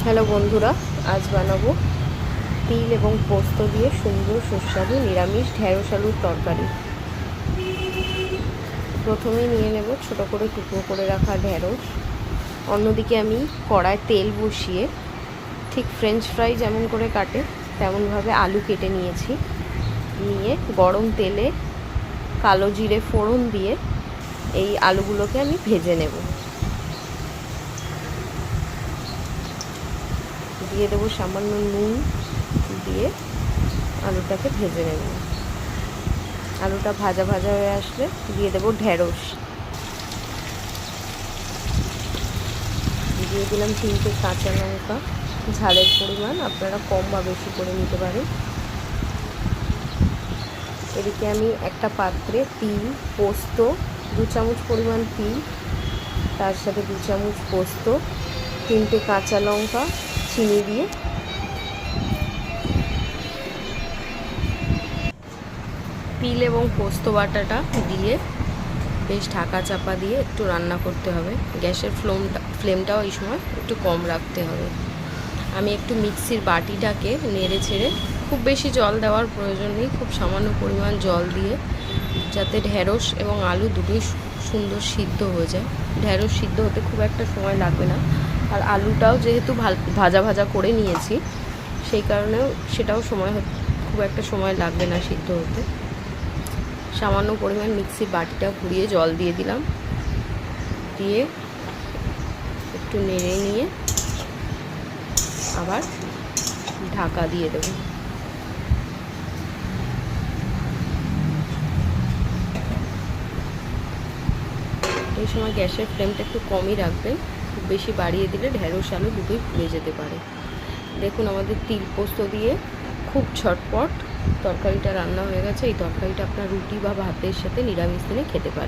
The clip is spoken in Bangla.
হ্যালো বন্ধুরা, আজ বানাবো তিল এবং পোস্ত দিয়ে সুন্দর সুস্বাদু নিরামিষ ঢেঁড়স আলুর তরকারি। প্রথমেই নিয়ে নেব ছোটো করে টুকরো করে রাখা ঢেঁড়স। অন্যদিকে আমি কড়ায় তেল বসিয়ে ঠিক ফ্রেঞ্চ ফ্রাই যেমন করে কাটে তেমনভাবে আলু কেটে নিয়েছি। নিয়ে গরম তেলে কালো জিরে ফোড়ন দিয়ে এই আলুগুলোকে আমি ভেজে নেব। দিয়ে দেবো সামান্য নুন, দিয়ে আলুটাকে ভেজে নেব। আলুটা ভাজা ভাজা হয়ে আসলে দিয়ে দেবো ঢেঁড়স। দিয়ে দিলাম 3টে কাঁচা লঙ্কা। ঝালের পরিমাণ আপনারা কম বা বেশি করে নিতে পারেন। এদিকে আমি একটা পাত্রে তিল, পোস্ত, 2 চামচ পরিমাণ তিল, তার সাথে 2 চামচ পোস্ত, 3টে কাঁচা লঙ্কা, চিনি দিয়ে তিল এবং পোস্ত বাটাটা দিয়ে বেশ ঢাকা চাপা দিয়ে একটু রান্না করতে হবে। গ্যাসের ফ্লেমটাও এই সময় একটু কম রাখতে হবে। আমি একটু মিক্সির বাটিটাকে নেড়ে ছেড়ে, খুব বেশি জল দেওয়ার প্রয়োজন নেই, খুব সামান্য পরিমাণ জল দিয়ে যাতে ঢেঁড়স এবং আলু দুটোই সুন্দর সিদ্ধ হয়ে যায়। ঢেঁড়স সিদ্ধ হতে খুব একটা সময় লাগবে না, আর আলুটাও যেহেতু ভাজা ভাজা করে নিয়েছি সেই কারণেও সেটাও খুব একটা সময় লাগবে না সিদ্ধ হতে। সামান্য পরিমাণ মিক্সির বাটিটা ঘুরিয়ে জল দিয়ে দিলাম, দিয়ে একটু নেড়ে নিয়ে আবার ঢাকা দিয়ে দেব। এই সময় গ্যাসের ফ্লেমটা একটু কমই রাখবেন, খুব বেশি বাড়িয়ে দিলে ঢেঁড়স আলু দুটোই পুড়ে যেতে পারে। দেখুন আমাদের তিল পোস্ত দিয়ে খুব ঝটপট তরকারিটা রান্না হয়ে গেছে। এই তরকারিটা আপনার রুটি বা ভাতের সাথে নিরামিষ দিনে খেতে পারেন।